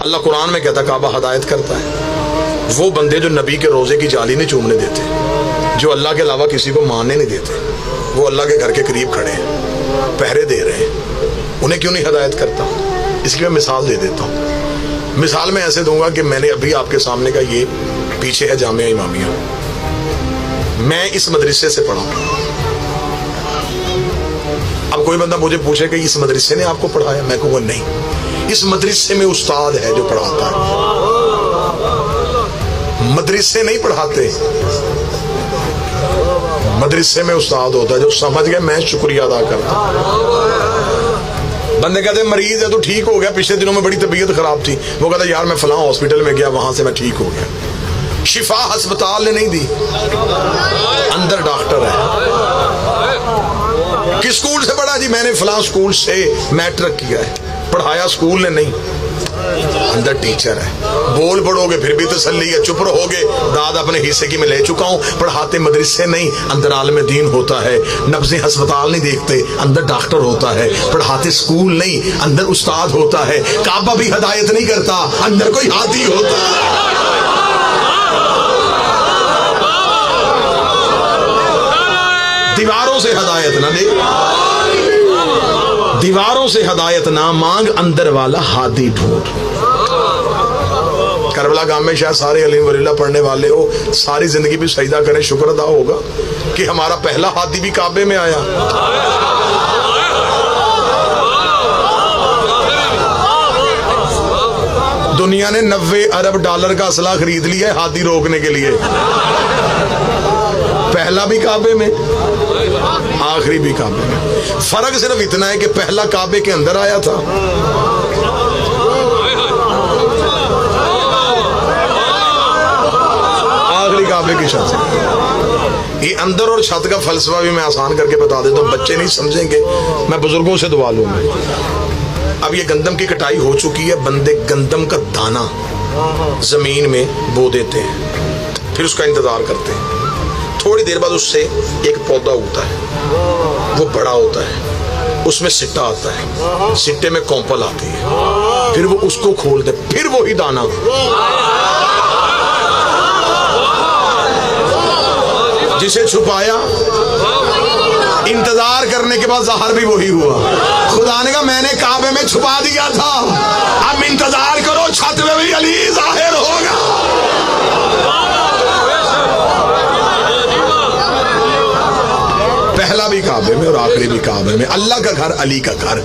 अल्लाह कुरान में कहता काबा हदायत करता है। वो बंदे जो नबी के रोजे की जाली नहीं चूमने देते, जो अल्लाह के अलावा किसी को मानने नहीं देते, वो अल्लाह के घर के करीब खड़े हैं, पहरे दे रहे हैं, उन्हें क्यों नहीं हदायत करता? इसकी मैं मिसाल दे देता हूँ। मिसाल मैं ऐसे दूंगा कि मैंने अभी आपके सामने का ये पीछे है जामिया इमामिया, मैं इस मदरसे से पढ़ा। अब कोई बंदा मुझे पूछे कि इस मदरसे ने आपको पढ़ाया, मैं कहूँगा नहीं, इस मदरसे में उस्ताद है जो पढ़ाता है, मदरसे नहीं पढ़ाते, मदरसे में उस्ताद होता है। जो समझ गए मैं शुक्रिया अदा करता हूं। बंदे कहते मरीज है तो ठीक हो गया, पिछले दिनों में बड़ी तबीयत खराब थी, वो कहता यार मैं फलां हॉस्पिटल में गया, वहां से मैं ठीक हो गया। शिफा अस्पताल ने नहीं दी, अंदर डॉक्टर है। किस स्कूल से पढ़ा जी? मैंने फलां स्कूल से मैट्रिक किया है, पढ़ाया स्कूल ने नहीं, अंदर टीचर है। बोल पड़ोगे फिर भी तसल्ली है, चुप रहोगे दाद अपने हिस्से की मैं ले चुका हूं। पढ़ाते मदरसे नहीं, अंदर आलम दीन होता है। नब्ज़े अस्पताल नहीं देखते, अंदर डॉक्टर होता है। पढ़ाते स्कूल नहीं, अंदर उस्ताद होता है। काबा भी हदायत नहीं करता, अंदर कोई हाथी होता है। दीवारों से हदायत ना दे, दीवारों से हदायत ना मांग, अंदर वाला हादी ढूंढ। करबला गांव में शायद सारे अलीम वलील्लाह पढ़ने वाले हो, सारी जिंदगी भी सजदा करें, शुक्र अदा होगा कि हमारा पहला हादी भी काबे में आया। दुनिया ने 90 अरब डॉलर का असला खरीद लिया है हादी रोकने के लिए, पहला भी काबे में, आखिरी भी काबे में। फर्क सिर्फ इतना है कि पहला काबे के अंदर आया था, आखिरी काबे की छत। ये अंदर और छत का फलसफा भी मैं आसान करके बता देता हूँ, बच्चे नहीं समझेंगे, मैं बुजुर्गों से दुआ लूंगा। अब ये गंदम की कटाई हो चुकी है, बंदे गंदम का दाना जमीन में बो देते हैं, फिर उसका इंतजार करते हैं। थोड़ी देर बाद उससे एक पौधा उगता है, वो बड़ा होता है, उसमें सिट्टा आता है, सिट्टे में कौंपल आती है, फिर वो उसको खोलते, फिर वही दाना, जिसे छुपाया, इंतजार करने के बाद ज़हर भी वही हुआ। खुदा ने कहा मैंने काबे में छुपा दिया था, अब इंतजार करो, छत में भी अली जाहिर होगा। पहला भी काबे में और आखिरी भी काबे में, अल्लाह का घर, अली का घर।